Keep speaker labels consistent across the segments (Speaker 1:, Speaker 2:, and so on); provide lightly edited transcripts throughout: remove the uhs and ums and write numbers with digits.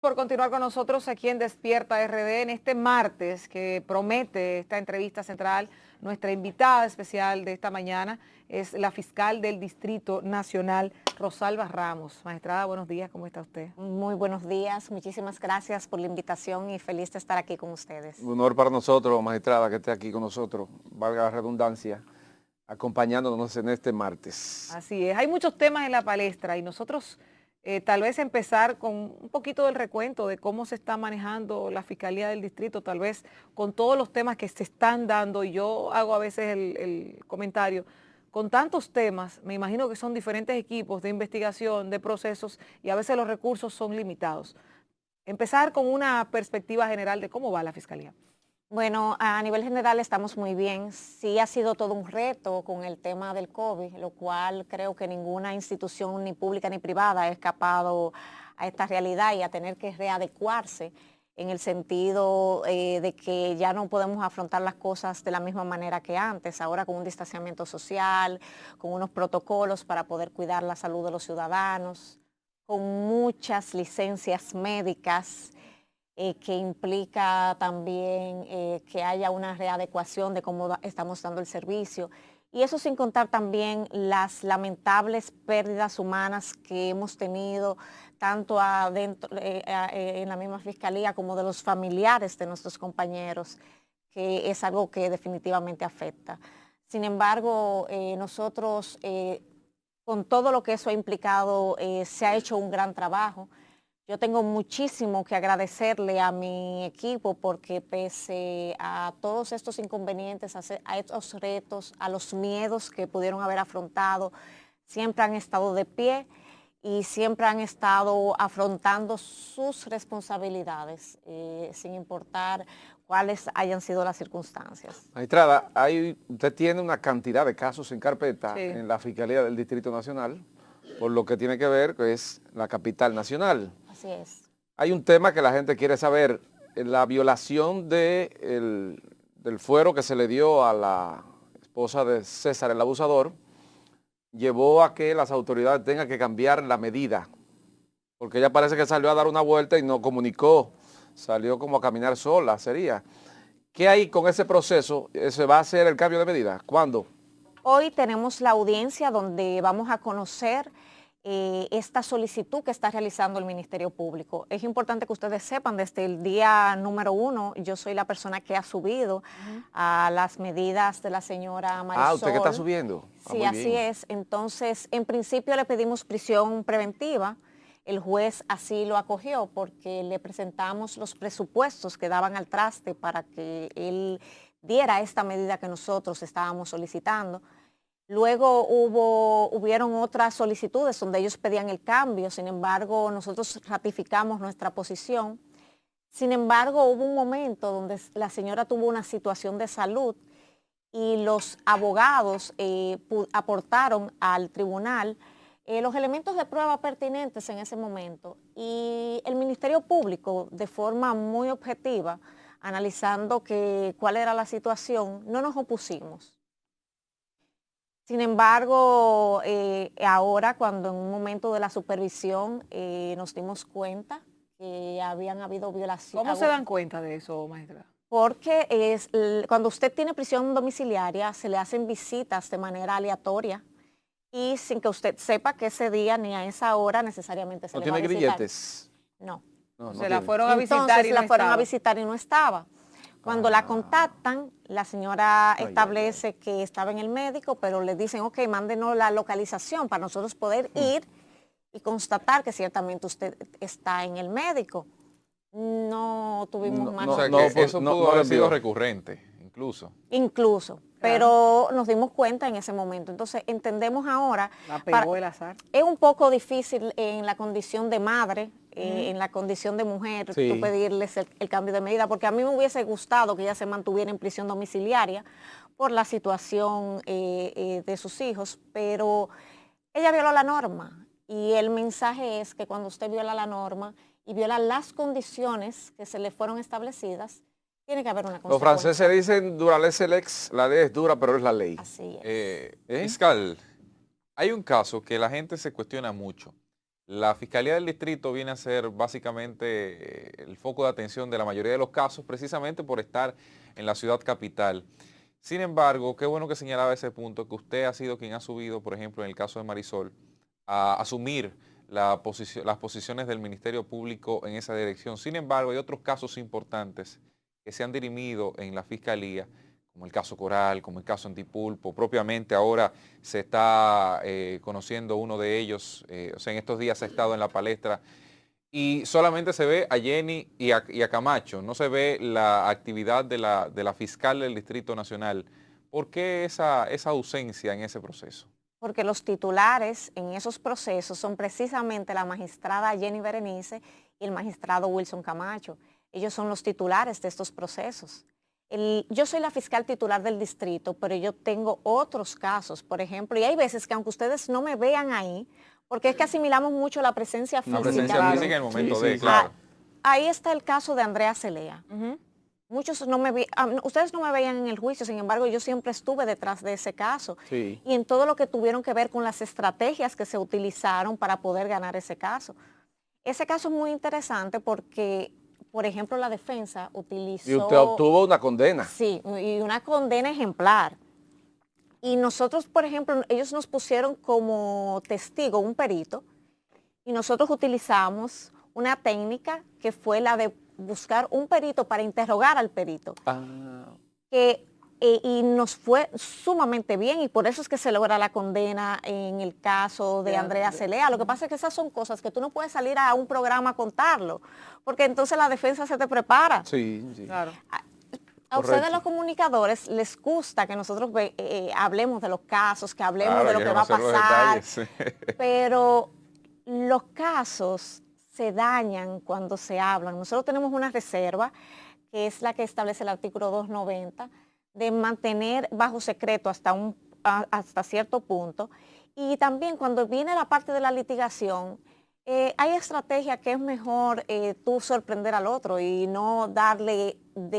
Speaker 1: Por continuar con nosotros aquí en Despierta RD en este martes que promete esta entrevista central. Nuestra invitada especial de esta mañana es la fiscal del Distrito Nacional, Rosalba Ramos. Magistrada, buenos días, ¿cómo está usted?
Speaker 2: Muy buenos días, muchísimas gracias por la invitación y feliz de estar aquí con ustedes.
Speaker 3: Un honor para nosotros, magistrada, que esté aquí con nosotros, valga la redundancia, acompañándonos en este martes.
Speaker 1: Así es, hay muchos temas en la palestra y nosotros tal vez empezar con un poquito del recuento de cómo se está manejando la Fiscalía del Distrito, tal vez con todos los temas que se están dando, y yo hago a veces el comentario, con tantos temas, me imagino que son diferentes equipos de investigación, de procesos, y a veces los recursos son limitados. Empezar con una perspectiva general de cómo va la Fiscalía.
Speaker 2: Bueno, a nivel general estamos muy bien. Sí ha sido todo un reto con el tema del COVID, lo cual creo que ninguna institución, ni pública ni privada, ha escapado a esta realidad y a tener que readecuarse en el sentido de que ya no podemos afrontar las cosas de la misma manera que antes, ahora con un distanciamiento social, con unos protocolos para poder cuidar la salud de los ciudadanos, con muchas licencias médicas, que implica también que haya una readecuación de cómo estamos dando el servicio. Y eso sin contar también las lamentables pérdidas humanas que hemos tenido, tanto en la misma fiscalía como de los familiares de nuestros compañeros, que es algo que definitivamente afecta. Sin embargo, nosotros, con todo lo que eso ha implicado, se ha hecho un gran trabajo. Yo tengo muchísimo que agradecerle a mi equipo porque pese a todos estos inconvenientes, a estos retos, a los miedos que pudieron haber afrontado, siempre han estado de pie y siempre han estado afrontando sus responsabilidades, sin importar cuáles hayan sido las circunstancias.
Speaker 3: Magistrada, usted tiene una cantidad de casos en carpeta
Speaker 1: Sí.
Speaker 3: en la Fiscalía del Distrito Nacional, por lo que tiene que ver que es la capital nacional.
Speaker 2: Así es.
Speaker 3: Hay un tema que la gente quiere saber, la violación del fuero que se le dio a la esposa de César, el abusador, llevó a que las autoridades tengan que cambiar la medida, porque ella parece que salió a dar una vuelta y no comunicó, salió como a caminar sola, sería. ¿Qué hay con ese proceso? ¿Se va a hacer el cambio de medida? ¿Cuándo?
Speaker 2: Hoy tenemos la audiencia donde vamos a conocer esta solicitud que está realizando el Ministerio Público. Es importante que ustedes sepan, desde el día número 1, yo soy la persona que ha subido a las medidas de la señora Marisol.
Speaker 3: Ah, ¿usted que está subiendo?
Speaker 2: Sí, así es. Entonces, en principio le pedimos prisión preventiva. El juez así lo acogió porque le presentamos los presupuestos que daban al traste para que él diera esta medida que nosotros estábamos solicitando. Luego hubieron otras solicitudes donde ellos pedían el cambio, sin embargo, nosotros ratificamos nuestra posición. Sin embargo, hubo un momento donde la señora tuvo una situación de salud y los abogados aportaron al tribunal los elementos de prueba pertinentes en ese momento, y el Ministerio Público, de forma muy objetiva, analizando cuál era la situación, no nos opusimos. Sin embargo, ahora cuando en un momento de la supervisión nos dimos cuenta que habían habido violaciones.
Speaker 1: ¿Cómo se dan cuenta de eso, magistrada?
Speaker 2: Porque cuando usted tiene prisión domiciliaria, se le hacen visitas de manera aleatoria y sin que usted sepa que ese día ni a esa hora necesariamente se
Speaker 3: ¿No
Speaker 2: le va a
Speaker 3: tiene
Speaker 2: visitar.
Speaker 3: grilletes?
Speaker 2: No.
Speaker 3: No,
Speaker 1: Se
Speaker 3: no
Speaker 1: la
Speaker 3: tiene.
Speaker 1: fueron a visitar
Speaker 2: Entonces
Speaker 1: y no
Speaker 2: la fueron a
Speaker 1: estaba.
Speaker 2: visitar y no estaba. Cuando la contactan, la señora establece que estaba en el médico, pero le dicen, ok, mándenos la localización para nosotros poder ir y constatar que ciertamente usted está en el médico. No tuvimos más.
Speaker 4: O sea,
Speaker 3: No,
Speaker 4: que eso
Speaker 3: no,
Speaker 4: pudo
Speaker 3: no
Speaker 4: haber
Speaker 3: le envió.
Speaker 4: sido recurrente, incluso.
Speaker 2: Incluso, pero nos dimos cuenta en ese momento. Entonces entendemos ahora.
Speaker 1: La pegó el azar.
Speaker 2: Es un poco difícil en la condición de madre, en la condición de mujer,
Speaker 3: Sí.
Speaker 2: tú pedirles el cambio de medida, porque a mí me hubiese gustado que ella se mantuviera en prisión domiciliaria por la situación de sus hijos, pero ella violó la norma y el mensaje es que cuando usted viola la norma y viola las condiciones que se le fueron establecidas, tiene que haber una
Speaker 3: Los
Speaker 2: consecuencia.
Speaker 3: franceses dicen, dura lex lex, la ley es dura, pero es la ley.
Speaker 2: Así es.
Speaker 4: Fiscal, hay un caso que la gente se cuestiona mucho. La Fiscalía del Distrito viene a ser básicamente el foco de atención de la mayoría de los casos, precisamente por estar en la ciudad capital. Sin embargo, qué bueno que señalaba ese punto, que usted ha sido quien ha subido, por ejemplo, en el caso de Marisol, a asumir las posiciones del Ministerio Público en esa dirección. Sin embargo, hay otros casos importantes que se han dirimido en la Fiscalía, como el caso Coral, como el caso Antipulpo. Propiamente ahora se está conociendo uno de ellos, o sea, en estos días ha estado en la palestra y solamente se ve a Jenny y a Camacho, no se ve la actividad de la fiscal del Distrito Nacional. ¿Por qué esa ausencia en ese proceso?
Speaker 2: Porque los titulares en esos procesos son precisamente la magistrada Jenny Berenice y el magistrado Wilson Camacho. Ellos son los titulares de estos procesos. Yo soy la fiscal titular del distrito, pero yo tengo otros casos, por ejemplo, y hay veces que aunque ustedes no me vean ahí, porque es que asimilamos mucho la presencia física.
Speaker 4: La presencia física en el momento de, claro.
Speaker 2: Ahí está el caso de Andrea Celea. Muchos ustedes no me veían en el juicio, sin embargo, yo siempre estuve detrás de ese caso.
Speaker 3: Sí.
Speaker 2: Y en todo lo que tuvieron que ver con las estrategias que se utilizaron para poder ganar ese caso. Ese caso es muy interesante porque, por ejemplo, la defensa utilizó...
Speaker 3: Y usted obtuvo una condena.
Speaker 2: Sí, y una condena ejemplar. Y nosotros, por ejemplo, ellos nos pusieron como testigo un perito y nosotros utilizamos una técnica que fue la de buscar un perito para interrogar al perito. Y nos fue sumamente bien y por eso es que se logra la condena en el caso de Andrea Celea. Lo que pasa es que esas son cosas que tú no puedes salir a un programa a contarlo, porque entonces la defensa se te prepara.
Speaker 3: Sí, sí.
Speaker 1: Claro.
Speaker 2: A ustedes los comunicadores les gusta que nosotros hablemos de los casos, que hablemos de lo que va a pasar, pero los casos se dañan cuando se hablan. Nosotros tenemos una reserva, que es la que establece el artículo 290, de mantener bajo secreto hasta cierto punto. Y también cuando viene la parte de la litigación, hay estrategia que es mejor tú sorprender al otro y no darle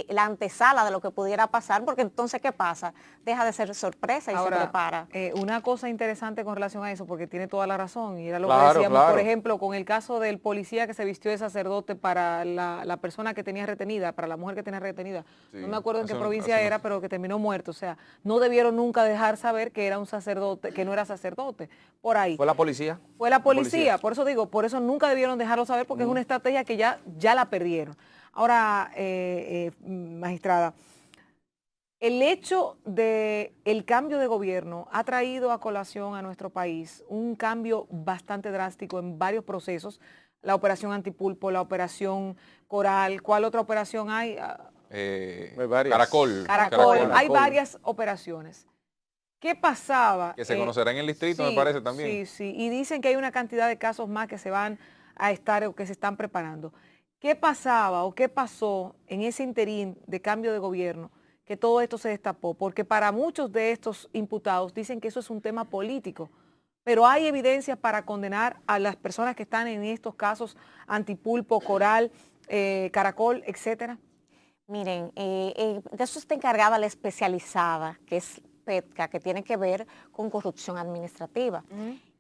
Speaker 2: la antesala de lo que pudiera pasar, porque entonces, ¿qué pasa? Deja de ser sorpresa y
Speaker 1: Ahora,
Speaker 2: se prepara.
Speaker 1: Una cosa interesante con relación a eso, porque tiene toda la razón, y era lo
Speaker 3: Claro,
Speaker 1: que decíamos,
Speaker 3: claro.
Speaker 1: por ejemplo, con el caso del policía que se vistió de sacerdote para la persona que tenía retenida, para la mujer que tenía retenida.
Speaker 4: Sí,
Speaker 1: No me acuerdo en qué
Speaker 4: hace
Speaker 1: provincia era, pero que terminó muerto. O sea, no debieron nunca dejar saber que era un sacerdote, que no era sacerdote, por ahí.
Speaker 3: ¿Fue la policía?
Speaker 1: Fue la policía, por eso digo, por eso nunca debieron dejarlo saber, porque es una estrategia que ya la perdieron. Ahora, magistrada, el hecho de el cambio de gobierno ha traído a colación a nuestro país un cambio bastante drástico en varios procesos. La operación Antipulpo, la operación Coral, ¿cuál otra operación hay?
Speaker 3: Varias.
Speaker 1: Caracol. Hay varias operaciones. ¿Qué pasaba?
Speaker 4: Que se conocerá en el distrito,
Speaker 1: sí,
Speaker 4: me parece también.
Speaker 1: Sí. Y dicen que hay una cantidad de casos más que se van a estar o que se están preparando. ¿Qué pasaba o qué pasó en ese interín de cambio de gobierno que todo esto se destapó? Porque para muchos de estos imputados dicen que eso es un tema político, pero hay evidencias para condenar a las personas que están en estos casos, Antipulpo, Coral, Caracol, etcétera.
Speaker 2: Miren, de eso está encargada la especializada, que es PETCA, que tiene que ver con corrupción administrativa.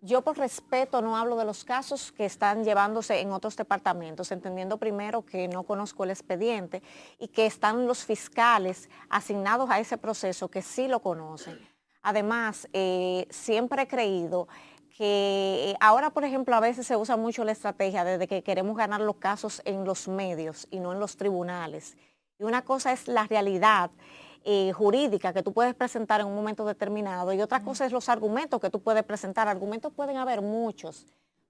Speaker 2: Yo por respeto no hablo de los casos que están llevándose en otros departamentos, entendiendo primero que no conozco el expediente y que están los fiscales asignados a ese proceso que sí lo conocen. Además, siempre he creído que ahora, por ejemplo, a veces se usa mucho la estrategia de que queremos ganar los casos en los medios y no en los tribunales. Y una cosa es la realidad jurídica que tú puedes presentar en un momento determinado y otra cosa es los argumentos que tú puedes presentar. Argumentos pueden haber muchos,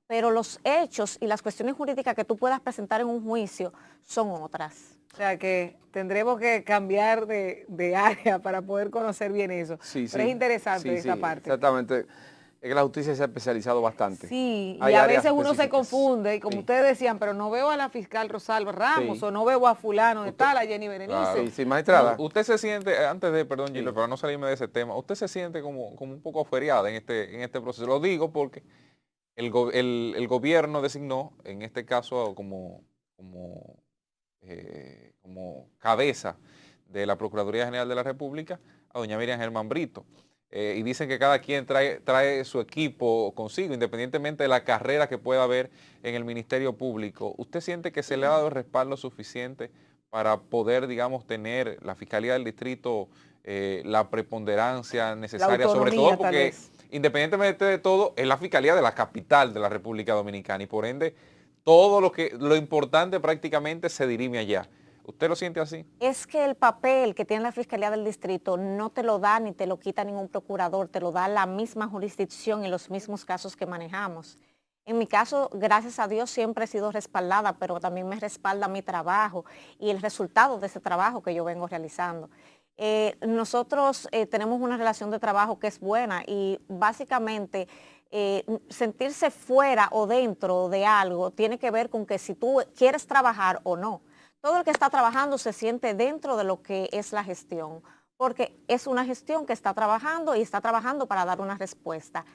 Speaker 2: pero los hechos y las cuestiones jurídicas que tú puedas presentar en un juicio son otras.
Speaker 1: O sea que tendremos que cambiar de área para poder conocer bien eso.
Speaker 3: Sí,
Speaker 1: pero es interesante esa parte.
Speaker 3: Exactamente. Es que la justicia se ha especializado bastante.
Speaker 1: Sí,
Speaker 3: Hay
Speaker 1: y a
Speaker 3: áreas
Speaker 1: veces uno se
Speaker 3: específicas.
Speaker 1: confunde, y como ustedes decían, pero no veo a la fiscal Rosalba Ramos, o no veo a fulano de tal, a Jenny Berenice.
Speaker 4: Claro.
Speaker 3: Sí, magistrada.
Speaker 4: Usted se siente, antes de, perdón, Gilbert, para no salirme de ese tema, usted se siente como un poco feriada en este proceso. Lo digo porque el gobierno designó, en este caso, como cabeza de la Procuraduría General de la República, a doña Miriam Germán Brito. y dicen que cada quien trae su equipo consigo, independientemente de la carrera que pueda haber en el Ministerio Público. ¿Usted siente que se le ha dado el respaldo suficiente para poder, digamos, tener la Fiscalía del Distrito la preponderancia necesaria, sobre todo porque independientemente de todo, es la Fiscalía de la capital de la República Dominicana y por ende todo lo importante prácticamente se dirime allá? ¿Usted lo siente así?
Speaker 2: Es que el papel que tiene la Fiscalía del Distrito no te lo da ni te lo quita ningún procurador, te lo da la misma jurisdicción en los mismos casos que manejamos. En mi caso, gracias a Dios, siempre he sido respaldada, pero también me respalda mi trabajo y el resultado de ese trabajo que yo vengo realizando. Nosotros tenemos una relación de trabajo que es buena y básicamente sentirse fuera o dentro de algo tiene que ver con que si tú quieres trabajar o no. Todo el que está trabajando se siente dentro de lo que es la gestión, porque es una gestión que está trabajando y está trabajando para dar una respuesta.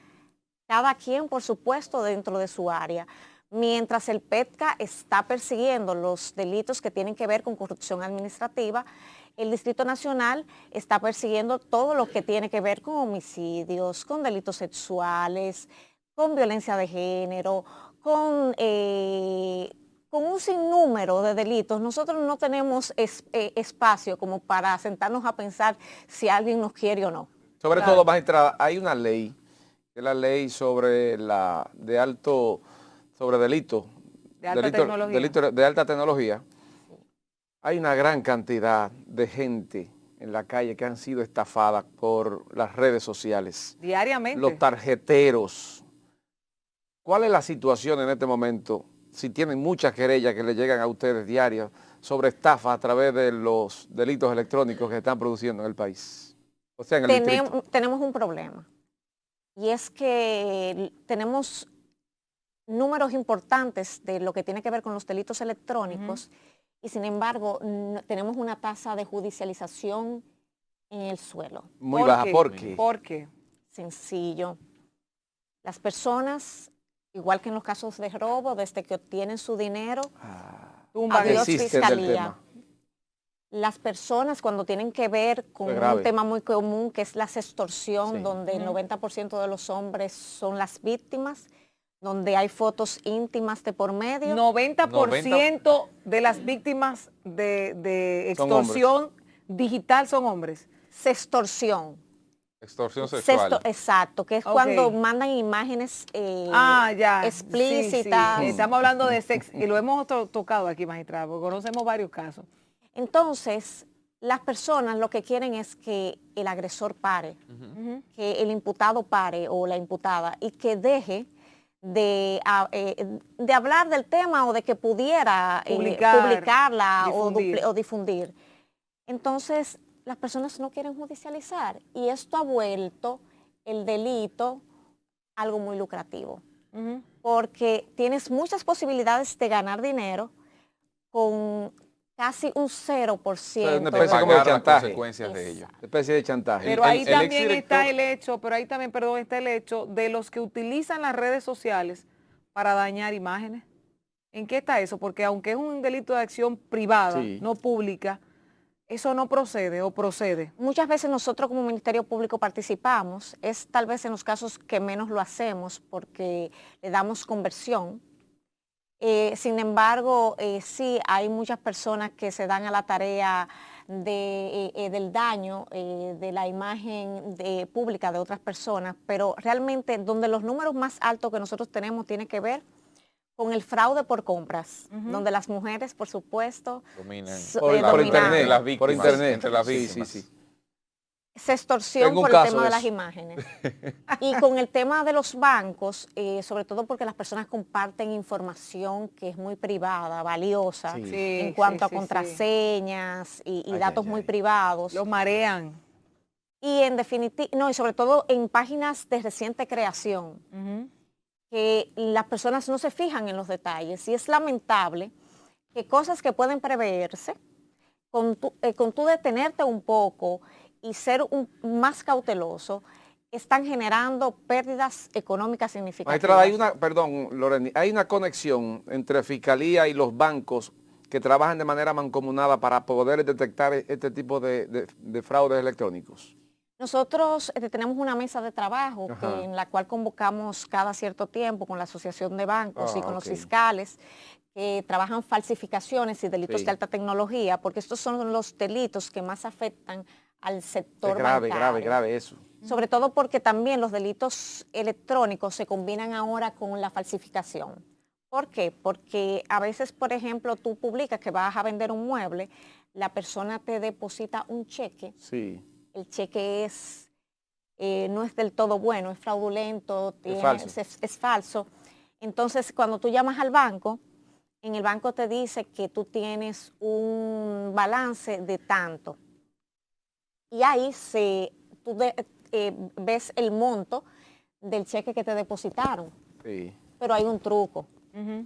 Speaker 2: Cada quien, por supuesto, dentro de su área. Mientras el PETCA está persiguiendo los delitos que tienen que ver con corrupción administrativa, el Distrito Nacional está persiguiendo todo lo que tiene que ver con homicidios, con delitos sexuales, con violencia de género, con un sinnúmero de delitos. Nosotros no tenemos espacio como para sentarnos a pensar si alguien nos quiere o no.
Speaker 3: Sobre todo, magistrada, hay una ley, que es la ley sobre delitos de alta tecnología. Hay una gran cantidad de gente en la calle que han sido estafadas por las redes sociales.
Speaker 1: Diariamente.
Speaker 3: Los tarjeteros. ¿Cuál es la situación en este momento? Si tienen muchas querellas que le llegan a ustedes diarias sobre estafas a través de los delitos electrónicos que se están produciendo en el país. O sea, en el distrito.
Speaker 2: Tenemos un problema. Y es que tenemos números importantes de lo que tiene que ver con los delitos electrónicos y sin embargo tenemos una tasa de judicialización en el suelo.
Speaker 3: Muy baja. ¿Por qué?
Speaker 1: ¿Por qué?
Speaker 2: Sencillo. Las personas, igual que en los casos de robo, desde que obtienen su dinero, adiós fiscalía. Las personas cuando tienen que ver con un tema muy común que es la sextorsión, donde el 90% de los hombres son las víctimas, donde hay fotos íntimas de por medio.
Speaker 1: 90% de las víctimas de extorsión digital son hombres.
Speaker 2: Sextorsión.
Speaker 4: Extorsión sexual.
Speaker 2: Exacto, que es cuando mandan imágenes explícitas.
Speaker 1: Sí. Estamos hablando de sexo y lo hemos tocado aquí, magistrada, porque conocemos varios casos.
Speaker 2: Entonces, las personas lo que quieren es que el agresor pare, que el imputado pare o la imputada y que deje de hablar del tema o de que pudiera publicarla o difundir. Entonces, las personas no quieren judicializar y esto ha vuelto el delito algo muy lucrativo, porque tienes muchas posibilidades de ganar dinero con casi un 0%
Speaker 3: de pagar las
Speaker 4: consecuencias de ello.
Speaker 3: Especie de chantaje.
Speaker 1: Pero ahí también está el hecho, está el hecho de los que utilizan las redes sociales para dañar imágenes. ¿En qué está eso? Porque aunque es un delito de acción privada, no pública, eso no procede o procede.
Speaker 2: Muchas veces nosotros como Ministerio Público participamos, es tal vez en los casos que menos lo hacemos porque le damos conversión. Sin embargo, sí hay muchas personas que se dan a la tarea del daño de la imagen pública de otras personas, pero realmente donde los números más altos que nosotros tenemos tiene que ver con el fraude por compras, donde las mujeres, por supuesto,
Speaker 4: dominan
Speaker 3: por internet,
Speaker 4: las víctimas,
Speaker 3: por internet.
Speaker 4: Entre las víctimas.
Speaker 3: Sí.
Speaker 2: Sextorsión por el tema de las imágenes. Y con el tema de los bancos, sobre todo porque las personas comparten información que es muy privada, valiosa, en cuanto a contraseñas y datos muy privados.
Speaker 1: Los marean.
Speaker 2: Y en definitiva, y sobre todo en páginas de reciente creación, que las personas no se fijan en los detalles. Y es lamentable que cosas que pueden preverse, con tú detenerte un poco y ser más cauteloso, están generando pérdidas económicas significativas.
Speaker 3: Magistrada, hay una conexión entre Fiscalía y los bancos que trabajan de manera mancomunada para poder detectar este tipo de fraudes electrónicos.
Speaker 2: Nosotros tenemos una mesa de trabajo
Speaker 3: Ajá.
Speaker 2: en la cual convocamos cada cierto tiempo con la Asociación de Bancos y con los
Speaker 3: Ok.
Speaker 2: fiscales que trabajan falsificaciones y delitos
Speaker 3: Sí.
Speaker 2: de alta tecnología, porque estos son los delitos que más afectan al
Speaker 3: Es
Speaker 2: sector
Speaker 3: grave,
Speaker 2: bancario.
Speaker 3: grave, grave eso.
Speaker 2: Sobre todo porque también los delitos electrónicos se combinan ahora con la falsificación. ¿Por qué? Porque a veces, por ejemplo, tú publicas que vas a vender un mueble, la persona te deposita un cheque,
Speaker 3: Sí.
Speaker 2: el cheque no es del todo bueno, es fraudulento,
Speaker 3: falso.
Speaker 2: es falso. Entonces, cuando tú llamas al banco, en el banco te dice que tú tienes un balance de tanto. Y ahí tú ves el monto del cheque que te depositaron.
Speaker 3: Sí.
Speaker 2: Pero hay un truco.
Speaker 1: Ujú.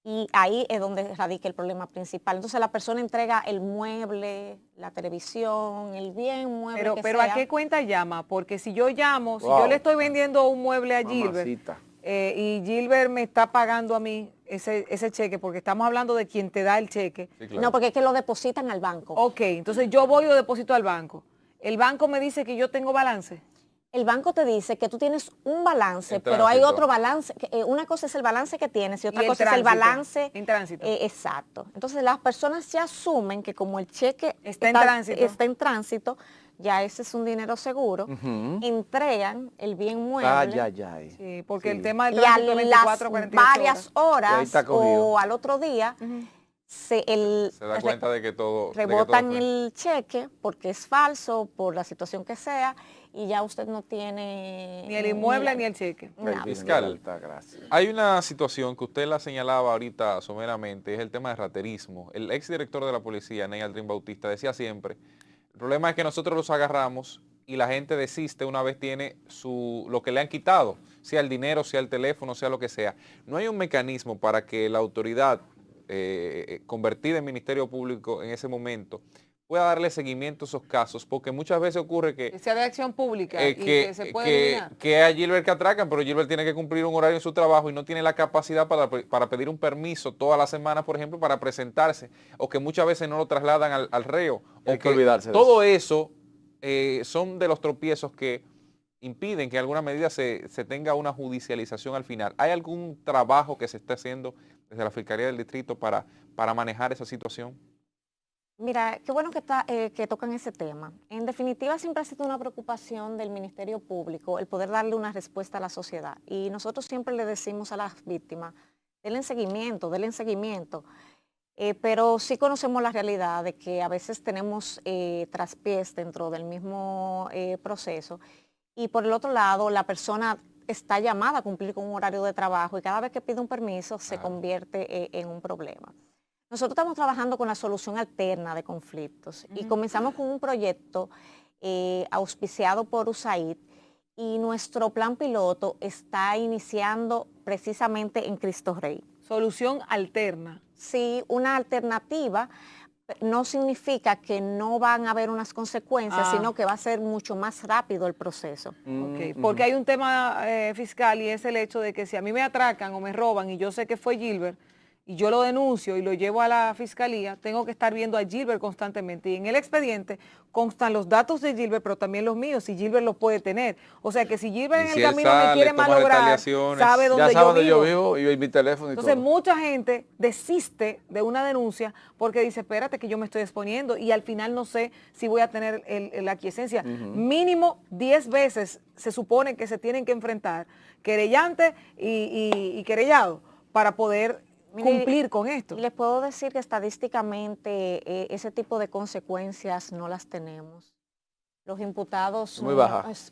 Speaker 2: Y ahí es donde radica el problema principal. Entonces la persona entrega el mueble, la televisión, el bien mueble
Speaker 1: Pero ¿a
Speaker 2: sea.
Speaker 1: qué cuenta llama? Porque si yo llamo, si yo
Speaker 3: Wow.
Speaker 1: le estoy vendiendo un mueble a Gilbert
Speaker 3: Mamacita.
Speaker 1: y Gilbert me está pagando a mí ese cheque, porque estamos hablando de quien te da el cheque.
Speaker 4: Sí, claro.
Speaker 2: No, porque es que lo depositan al banco.
Speaker 1: Ok, entonces yo voy y lo deposito al banco. El banco me dice que yo tengo balance.
Speaker 2: El banco te dice que tú tienes un balance,
Speaker 4: En
Speaker 2: pero hay
Speaker 4: tránsito.
Speaker 2: otro balance. Una cosa es el balance que tienes y otra
Speaker 1: el
Speaker 2: cosa es el
Speaker 1: tránsito,
Speaker 2: balance.
Speaker 1: en tránsito.
Speaker 2: Exacto. Entonces las personas ya asumen que como el cheque
Speaker 1: Está en tránsito.
Speaker 2: ya ese es un dinero seguro,
Speaker 3: Ujú.
Speaker 2: entregan el bien mueble.
Speaker 3: Ay, ay, ay.
Speaker 1: Sí, porque
Speaker 3: Sí.
Speaker 1: el tema del
Speaker 2: Y a
Speaker 1: tránsito es 24
Speaker 2: las
Speaker 1: 48
Speaker 2: varias
Speaker 1: horas.
Speaker 3: Y ahí
Speaker 2: horas
Speaker 3: está cogido.
Speaker 2: o al otro día
Speaker 4: Se da cuenta de que todo
Speaker 2: rebotan
Speaker 4: fue.
Speaker 2: el cheque porque es falso, por la situación que sea, y ya usted no tiene
Speaker 1: Ni el inmueble ni el cheque.
Speaker 3: Ay,
Speaker 2: nada.
Speaker 3: Virgen
Speaker 4: Fiscal.
Speaker 3: de la Alta Gracia.
Speaker 4: Hay una situación que usted la señalaba ahorita someramente, es el tema de raterismo. El exdirector de la policía, Ney Aldrin Bautista, decía siempre, el problema es que nosotros los agarramos y la gente desiste una vez tiene lo que le han quitado, sea el dinero, sea el teléfono, sea lo que sea. No hay un mecanismo para que la autoridad convertida en Ministerio Público en ese momento pueda darle seguimiento a esos casos, porque muchas veces ocurre que
Speaker 1: Que sea de acción pública y que se puede eliminar.
Speaker 4: que a Gilbert que atracan, pero Gilbert tiene que cumplir un horario en su trabajo y no tiene la capacidad para pedir un permiso toda la semana, por ejemplo, para presentarse, o que muchas veces no lo trasladan al reo.
Speaker 3: Hay
Speaker 4: O
Speaker 3: que olvidarse de
Speaker 4: todo eso son de los tropiezos que impiden que en alguna medida se tenga una judicialización al final. ¿Hay algún trabajo que se está haciendo desde la Fiscalía del Distrito para manejar esa situación?
Speaker 2: Mira, qué bueno que tocan ese tema. En definitiva, siempre ha sido una preocupación del Ministerio Público el poder darle una respuesta a la sociedad. Y nosotros siempre le decimos a las víctimas, denle seguimiento, pero sí conocemos la realidad de que a veces tenemos traspiés dentro del mismo proceso. Y por el otro lado, la persona está llamada a cumplir con un horario de trabajo y cada vez que pide un permiso se convierte en un problema. Nosotros estamos trabajando con la solución alterna de conflictos y comenzamos con un proyecto auspiciado por USAID y nuestro plan piloto está iniciando precisamente en Cristo Rey.
Speaker 1: Solución alterna.
Speaker 2: Sí, una alternativa no significa que no van a haber unas consecuencias, sino que va a ser mucho más rápido el proceso.
Speaker 1: Ok, porque hay un tema fiscal y es el hecho de que si a mí me atracan o me roban y yo sé que fue Gilbert y yo lo denuncio y lo llevo a la fiscalía, tengo que estar viendo a Gilbert constantemente. Y en el expediente constan los datos de Gilbert, pero también los míos, si Gilbert los puede tener. O sea que si Gilbert
Speaker 4: Y
Speaker 1: en
Speaker 4: si
Speaker 1: el
Speaker 4: él
Speaker 1: camino me
Speaker 4: sale,
Speaker 1: quiere
Speaker 4: toma
Speaker 1: malograr,
Speaker 4: retaliaciones.
Speaker 1: sabe
Speaker 3: Ya
Speaker 1: dónde
Speaker 3: saben
Speaker 1: yo
Speaker 3: dónde yo
Speaker 1: vivo.
Speaker 3: vivo y mi teléfono y
Speaker 1: Entonces
Speaker 3: todo.
Speaker 1: mucha gente desiste de una denuncia porque dice, espérate que yo me estoy exponiendo y al final no sé si voy a tener la aquiescencia. Mínimo 10 veces se supone que se tienen que enfrentar querellante y querellado para poder cumplir con esto.
Speaker 2: Y les puedo decir que estadísticamente ese tipo de consecuencias no las tenemos. Los imputados
Speaker 3: Muy baja.
Speaker 2: es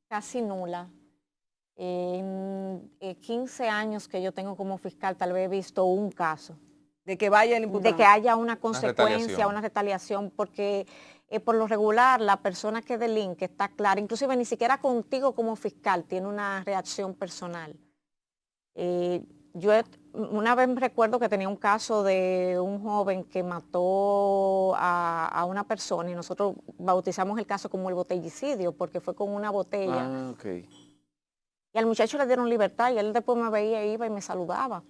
Speaker 2: casi nula. En 15 años que yo tengo como fiscal, tal vez he visto un caso.
Speaker 1: De que vaya el imputado.
Speaker 2: De que haya una consecuencia,
Speaker 4: retaliación.
Speaker 2: una retaliación, porque por lo regular la persona que delinque está clara, inclusive ni siquiera contigo como fiscal tiene una reacción personal. Una vez recuerdo que tenía un caso de un joven que mató a una persona y nosotros bautizamos el caso como el botellicidio porque fue con una botella.
Speaker 3: Ah, ok.
Speaker 2: Y al muchacho le dieron libertad y él después me veía, iba y me saludaba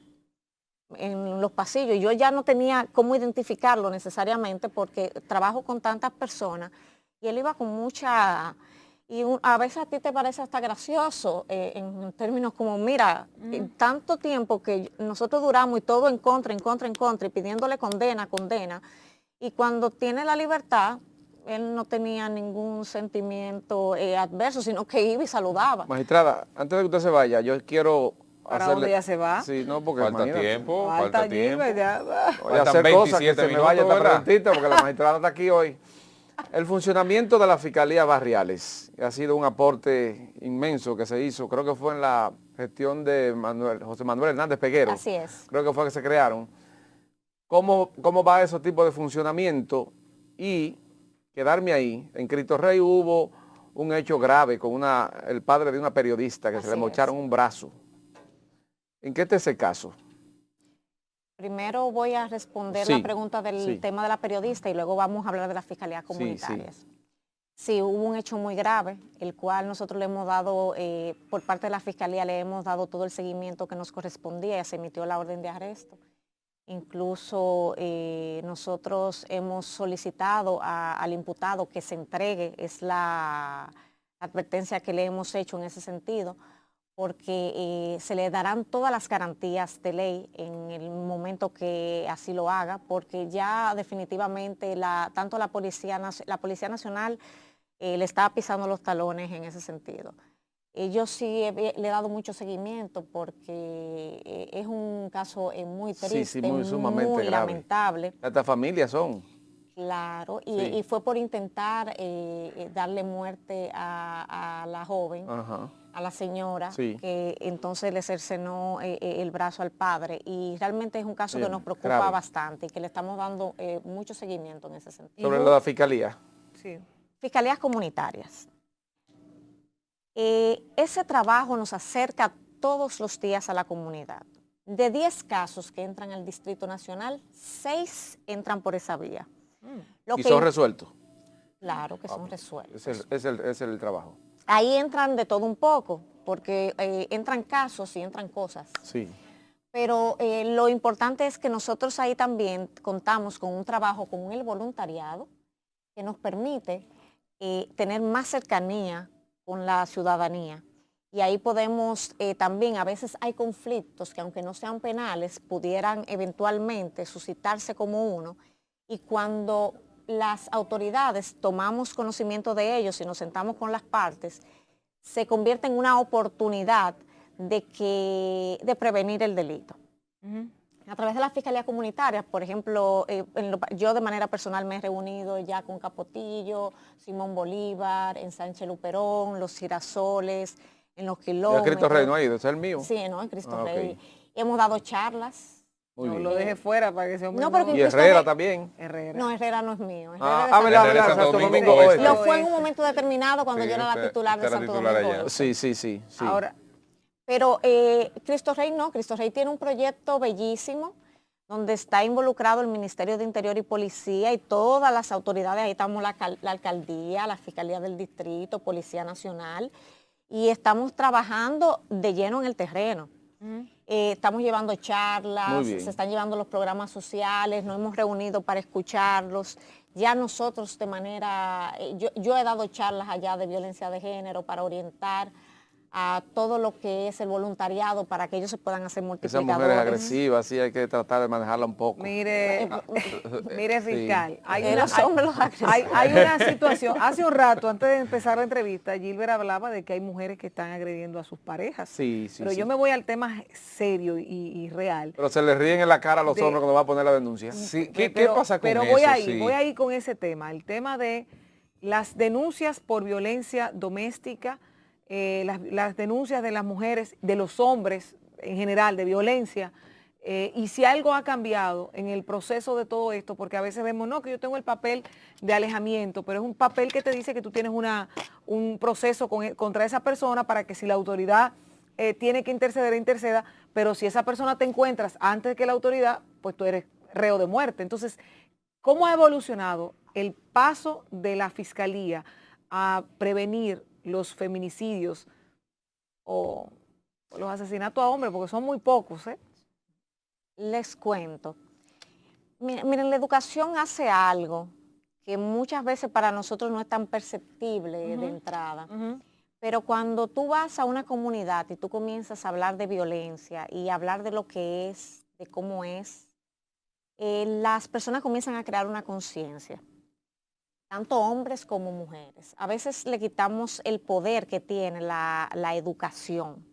Speaker 2: en los pasillos. Y yo ya no tenía cómo identificarlo necesariamente porque trabajo con tantas personas y él iba con mucha Y a veces a ti te parece hasta gracioso en términos como, mira, tanto tiempo que nosotros duramos y todo en contra, y pidiéndole condena, y cuando tiene la libertad, él no tenía ningún sentimiento adverso, sino que iba y saludaba.
Speaker 3: Magistrada, antes de que usted se vaya, yo quiero
Speaker 1: ¿Para
Speaker 3: hacerle...
Speaker 1: dónde ya se va?
Speaker 3: Sí, no, porque
Speaker 4: Falta
Speaker 3: imagínate.
Speaker 4: tiempo,
Speaker 1: Falta
Speaker 4: falta
Speaker 1: allí,
Speaker 4: tiempo.
Speaker 1: ya va.
Speaker 3: Voy a
Speaker 4: Faltan
Speaker 3: hacer cosas que
Speaker 4: 27
Speaker 3: se me vaya esta
Speaker 4: minutos, ¿verdad?
Speaker 3: preguntita, porque la magistrada está aquí hoy. El funcionamiento de las fiscalías barriales ha sido un aporte inmenso que se hizo, creo que fue en la gestión de José Manuel Hernández Peguero.
Speaker 2: Así es.
Speaker 3: Creo que fue que se crearon. ¿Cómo va ese tipo de funcionamiento? Y quedarme ahí, en Cristo Rey hubo un hecho grave con el padre de una periodista que se le
Speaker 2: Así
Speaker 3: mocharon un brazo. ¿En qué está ese caso?
Speaker 2: Primero voy a responder
Speaker 3: Sí,
Speaker 2: la pregunta del
Speaker 3: sí.
Speaker 2: tema de la periodista y luego vamos a hablar de las fiscalías comunitarias. Sí, hubo un hecho muy grave, el cual nosotros le hemos dado, por parte de la fiscalía, le hemos dado todo el seguimiento que nos correspondía, se emitió la orden de arresto. Incluso nosotros hemos solicitado al imputado que se entregue, es la advertencia que le hemos hecho en ese sentido, porque se le darán todas las garantías de ley en el momento que así lo haga, porque ya definitivamente tanto la Policía Nacional le está pisando los talones en ese sentido. Yo sí le he dado mucho seguimiento porque es un caso muy triste,
Speaker 3: sumamente
Speaker 2: muy
Speaker 3: grave.
Speaker 2: Lamentable.
Speaker 3: Estas familias son.
Speaker 2: Claro,
Speaker 3: Sí.
Speaker 2: y fue por intentar darle muerte a la joven.
Speaker 3: Ajá.
Speaker 2: A la señora,
Speaker 3: Sí.
Speaker 2: que entonces le cercenó el brazo al padre, y realmente es un caso que nos preocupa
Speaker 3: grave.
Speaker 2: bastante y que le estamos dando mucho seguimiento en ese sentido.
Speaker 3: Sobre lo de la fiscalía.
Speaker 1: Sí.
Speaker 2: Fiscalías comunitarias. Ese trabajo nos acerca todos los días a la comunidad. De 10 casos que entran al Distrito Nacional, 6 entran por esa vía.
Speaker 3: Y son resueltos.
Speaker 2: Claro que son resueltos.
Speaker 3: Es el trabajo.
Speaker 2: Ahí entran de todo un poco, porque entran casos y entran cosas.
Speaker 3: Sí.
Speaker 2: Pero lo importante es que nosotros ahí también contamos con un trabajo con el voluntariado que nos permite tener más cercanía con la ciudadanía. Y ahí podemos también, a veces hay conflictos que aunque no sean penales, pudieran eventualmente suscitarse como uno. Y cuando las autoridades tomamos conocimiento de ellos y nos sentamos con las partes, se convierte en una oportunidad de prevenir el delito. A través de las fiscalías comunitarias, por ejemplo, yo de manera personal me he reunido ya con Capotillo, Simón Bolívar, en Sánchez Luperón, Los Girasoles, en Los Kilómetros.
Speaker 3: ¿Y a Cristo Rey no ha ido? ¿Es el mío?
Speaker 2: Sí, no, en Cristo
Speaker 3: Rey.
Speaker 2: Okay. Hemos dado charlas.
Speaker 3: Muy
Speaker 1: No
Speaker 3: bien.
Speaker 1: lo deje fuera para que sea un
Speaker 2: No, pero que
Speaker 3: Y
Speaker 2: Cristo
Speaker 3: Herrera
Speaker 2: Rey-
Speaker 3: también.
Speaker 1: Herrera.
Speaker 2: No, Herrera no es mío.
Speaker 3: ¿Verdad?
Speaker 4: Herrera de
Speaker 3: Santo
Speaker 4: Santo
Speaker 3: Domingo
Speaker 4: Domingo
Speaker 3: Oeste.
Speaker 2: Lo fue en un momento determinado cuando
Speaker 4: Sí,
Speaker 2: yo era la titular de
Speaker 4: usted era
Speaker 2: Santo
Speaker 4: titular
Speaker 2: Domingo.
Speaker 4: allá.
Speaker 2: Oeste.
Speaker 3: Sí.
Speaker 1: Ahora,
Speaker 2: Pero Cristo Rey no, Cristo Rey tiene un proyecto bellísimo donde está involucrado el Ministerio de Interior y Policía y todas las autoridades, ahí estamos la alcaldía, la Fiscalía del Distrito, Policía Nacional, y estamos trabajando de lleno en el terreno. Estamos llevando charlas,
Speaker 3: Muy bien.
Speaker 2: se están llevando los programas sociales, nos hemos reunido para escucharlos. Ya nosotros de manera, yo he dado charlas allá de violencia de género para orientar a todo lo que es el voluntariado para que ellos se pudan hacer
Speaker 3: Esas
Speaker 2: multiplicadores.
Speaker 3: mujeres agresivas, sí, hay que tratar de manejarla un poco.
Speaker 1: mire, mire fiscal,
Speaker 2: Los hombres los agresivos.
Speaker 1: hay una situación, hace un rato, antes de empezar la entrevista, Gilbert hablaba de que hay mujeres que están agrediendo a sus parejas.
Speaker 3: Sí.
Speaker 1: Pero yo me voy al tema serio y real.
Speaker 3: Pero se les ríen en la cara a los
Speaker 1: De-
Speaker 3: hombres cuando va a poner la denuncia.
Speaker 4: Sí,
Speaker 1: Pe-
Speaker 4: ¿qué pasa con
Speaker 1: pero
Speaker 4: eso?
Speaker 1: voy ahí,
Speaker 4: Sí.
Speaker 1: voy ahí con ese tema, el tema de las denuncias por violencia doméstica, las denuncias de las mujeres, de los hombres en general, de violencia, y si algo ha cambiado en el proceso de todo esto, porque a veces vemos, no, que yo tengo el papel de alejamiento, pero es un papel que te dice que tú tienes un proceso contra esa persona para que si la autoridad tiene que interceder, interceda, pero si esa persona te encuentras antes que la autoridad, pues tú eres reo de muerte. Entonces, ¿cómo ha evolucionado el paso de la fiscalía a prevenir los feminicidios o los asesinatos a hombres? Porque son muy pocos, ¿eh?
Speaker 2: Les cuento. Miren, la educación hace algo que muchas veces para nosotros no es tan perceptible de entrada. Pero cuando tú vas a una comunidad y tú comienzas a hablar de violencia y hablar de lo que es, de cómo es, las personas comienzan a crear una conciencia, tanto hombres como mujeres. A veces le quitamos el poder que tiene la educación.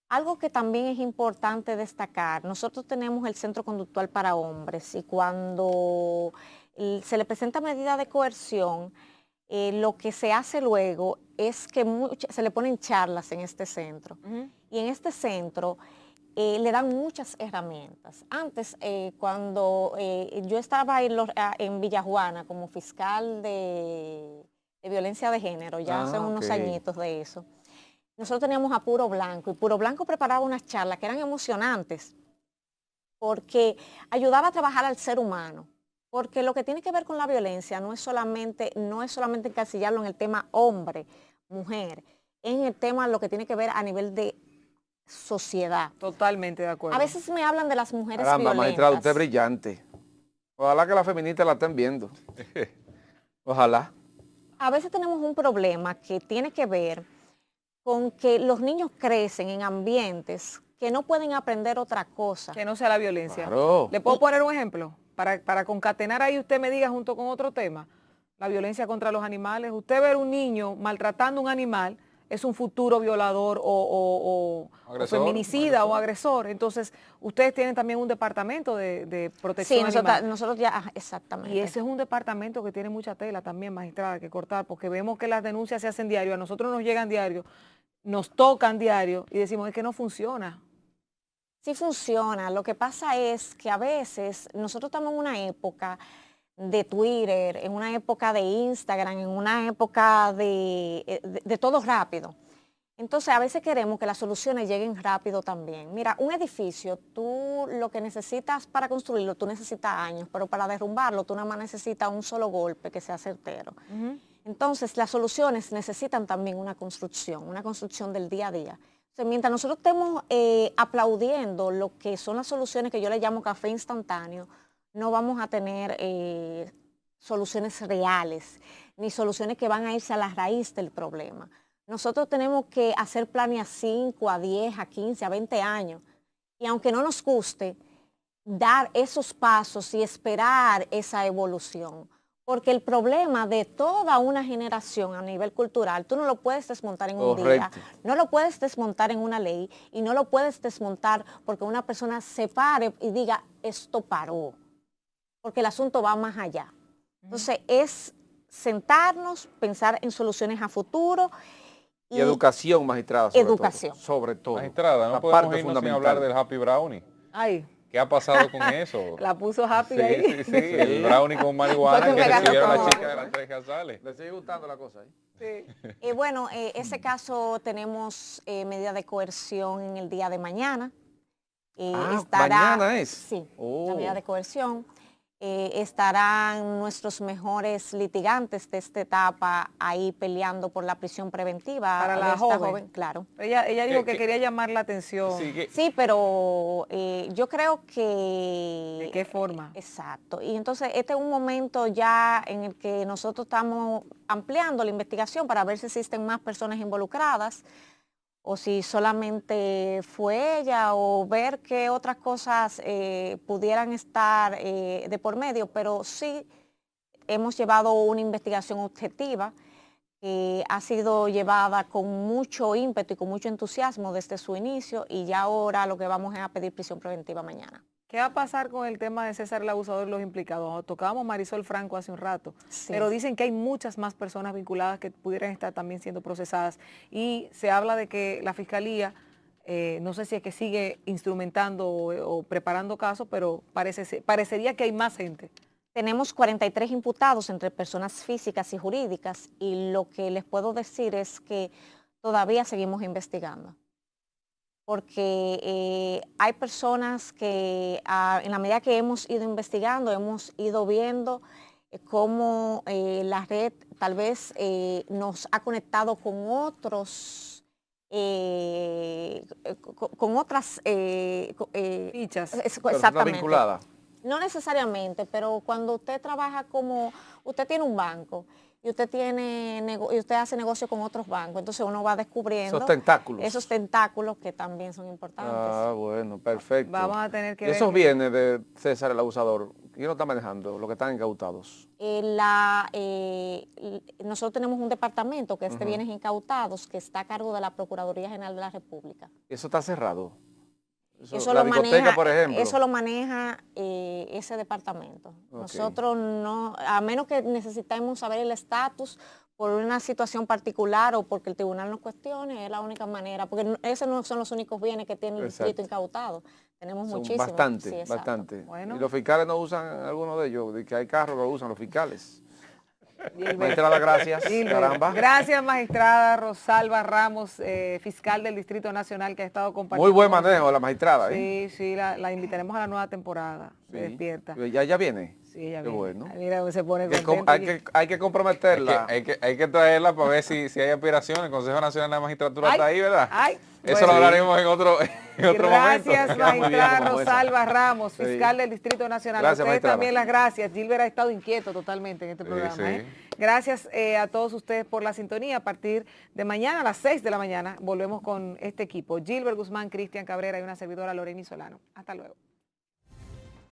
Speaker 2: Algo que también es importante destacar, nosotros tenemos el centro conductual para hombres y cuando se le presenta medida de coerción, lo que se hace luego es que se le ponen charlas en este centro. Y en este centro le dan muchas herramientas. Antes, cuando yo estaba en Villajuana como fiscal de violencia de género, ya hace unos añitos de eso, nosotros teníamos a Puro Blanco y Puro Blanco preparaba unas charlas que eran emocionantes porque ayudaba a trabajar al ser humano. Porque lo que tiene que ver con la violencia no es solamente encasillarlo en el tema hombre, mujer, es en el tema lo que tiene que ver a nivel de sociedad.
Speaker 1: Totalmente de acuerdo.
Speaker 2: A veces me hablan de las mujeres
Speaker 3: Caramba,
Speaker 2: violentas.
Speaker 3: magistrado, usted es brillante. Ojalá que las feministas la estén viendo. Ojalá.
Speaker 2: A veces tenemos un problema que tiene que ver con que los niños crecen en ambientes que no pueden aprender otra cosa.
Speaker 1: Que no sea la violencia.
Speaker 3: Claro.
Speaker 1: ¿Le puedo poner un ejemplo? Para concatenar ahí, usted me diga junto con otro tema, la violencia contra los animales. Usted ver un niño maltratando a un animal es un futuro violador o feminicida o agresor. Entonces, ustedes tienen también un departamento de protección animal.
Speaker 2: Sí, nosotros ya, exactamente.
Speaker 1: Y ese es un departamento que tiene mucha tela también, magistrada, que cortar, porque vemos que las denuncias se hacen diario, a nosotros nos llegan diario, nos tocan diario y decimos, es que no funciona.
Speaker 2: Sí funciona, lo que pasa es que a veces nosotros estamos en una época de Twitter, en una época de Instagram, en una época de todo rápido. Entonces a veces queremos que las soluciones lleguen rápido también. Mira, un edificio, tú lo que necesitas para construirlo, tú necesitas años, pero para derrumbarlo tú nada más necesitas un solo golpe que sea certero. Entonces las soluciones necesitan también una construcción del día a día. Mientras nosotros estemos aplaudiendo lo que son las soluciones que yo le llamo café instantáneo, no vamos a tener soluciones reales, ni soluciones que van a irse a la raíz del problema. Nosotros tenemos que hacer planes a 5, a 10, a 15, a 20 años. Y aunque no nos guste, dar esos pasos y esperar esa evolución. Porque el problema de toda una generación a nivel cultural, tú no lo puedes desmontar en un día, no lo puedes desmontar en una ley y no lo puedes desmontar porque una persona se pare y diga, esto paró, porque el asunto va más allá. Entonces es sentarnos, pensar en soluciones a futuro.
Speaker 3: Y educación, magistrada, sobre todo.
Speaker 4: Magistrada, no podemos irnos sin hablar del Happy Brownie.
Speaker 1: Ay.
Speaker 4: ¿Qué ha pasado con eso?
Speaker 1: La puso Happy ahí.
Speaker 4: Sí, el brownie con marihuana que recibieron la chica de las 3 Casales.
Speaker 3: ¿Le sigue gustando la cosa ahí?
Speaker 2: Sí. Bueno, ese caso tenemos medida de coerción en el día de mañana.
Speaker 3: ¿Mañana es?
Speaker 2: Sí, la medida de coerción. Estarán nuestros mejores litigantes de esta etapa ahí peleando por la prisión preventiva
Speaker 1: para la joven.
Speaker 2: Claro.
Speaker 1: Ella dijo que quería llamar la atención.
Speaker 2: Sí, pero yo creo que...
Speaker 1: ¿De qué forma?
Speaker 2: Exacto. Y entonces este es un momento ya en el que nosotros estamos ampliando la investigación para ver si existen más personas involucradas o si solamente fue ella, o ver qué otras cosas pudieran estar de por medio, pero sí hemos llevado una investigación objetiva que ha sido llevada con mucho ímpetu y con mucho entusiasmo desde su inicio, y ya ahora lo que vamos es a pedir prisión preventiva mañana.
Speaker 1: ¿Qué va a pasar con el tema de César el Abusador y los implicados? Tocábamos Marisol Franco hace un rato, pero dicen que hay muchas más personas vinculadas que pudieran estar también siendo procesadas, y se habla de que la Fiscalía, no sé si es que sigue instrumentando o preparando casos, pero parecería que hay más gente.
Speaker 2: Tenemos 43 imputados entre personas físicas y jurídicas, y lo que les puedo decir es que todavía seguimos investigando. Porque hay personas que en la medida que hemos ido investigando, hemos ido viendo cómo la red tal vez nos ha conectado con otros, con otras
Speaker 1: fichas.
Speaker 2: Exactamente.
Speaker 3: Vinculada.
Speaker 2: No necesariamente, pero cuando usted trabaja como, usted tiene un banco y usted hace negocio con otros bancos, entonces uno va descubriendo esos tentáculos que también son importantes.
Speaker 3: Ah, bueno, perfecto.
Speaker 1: Vamos a tener que ver.
Speaker 3: Esos bienes de César el Abusador, ¿quién lo está manejando? Los que están incautados.
Speaker 2: Nosotros tenemos un departamento que es de bienes incautados que está a cargo de la Procuraduría General de la República.
Speaker 3: ¿Eso está cerrado?
Speaker 2: Eso
Speaker 3: la
Speaker 2: lo
Speaker 3: discoteca,
Speaker 2: maneja,
Speaker 3: por ejemplo.
Speaker 2: Eso lo maneja ese departamento.
Speaker 3: Okay.
Speaker 2: Nosotros no, a menos que necesitemos saber el estatus por una situación particular o porque el tribunal nos cuestione, es la única manera, porque esos no son los únicos bienes que tiene el distrito incautado. Tenemos muchísimos.
Speaker 3: Bastante,
Speaker 2: sí,
Speaker 3: bastante.
Speaker 1: Bueno.
Speaker 3: ¿Y los fiscales no usan alguno de ellos? De que hay carros que lo usan los fiscales.
Speaker 1: Gilbert.
Speaker 3: Magistrada, gracias.
Speaker 1: Gilbert.
Speaker 3: Caramba.
Speaker 1: Gracias, magistrada Rosalba Ramos, fiscal del Distrito Nacional, que ha estado compartiendo.
Speaker 3: Muy buen manejo de la magistrada.
Speaker 1: Sí, sí, la invitaremos a la nueva temporada.
Speaker 3: Sí.
Speaker 1: Se despierta.
Speaker 3: ¿Ya viene?
Speaker 1: Sí, ella
Speaker 3: Qué
Speaker 1: viene.
Speaker 3: bueno.
Speaker 1: Mira, se pone contento.
Speaker 3: Hay que comprometerla.
Speaker 4: Hay que traerla para ver si hay aspiraciones. El Consejo Nacional de la Magistratura está ahí, ¿verdad?
Speaker 1: Ay,
Speaker 4: Eso
Speaker 1: bueno.
Speaker 4: lo hablaremos en otro momento.
Speaker 1: Gracias,
Speaker 3: Queda muy bien
Speaker 1: magistrada
Speaker 3: como esa.
Speaker 1: Rosalba Ramos,
Speaker 3: Sí.
Speaker 1: fiscal del Distrito Nacional.
Speaker 3: Gracias,
Speaker 1: a ustedes
Speaker 3: magistrada.
Speaker 1: también las gracias. Gilbert ha estado inquieto totalmente en este programa.
Speaker 4: sí.
Speaker 1: Gracias a todos ustedes por la sintonía. A partir de mañana a las 6 de la mañana volvemos con este equipo. Gilbert Guzmán, Cristian Cabrera y una servidora Loreni Solano. Hasta luego.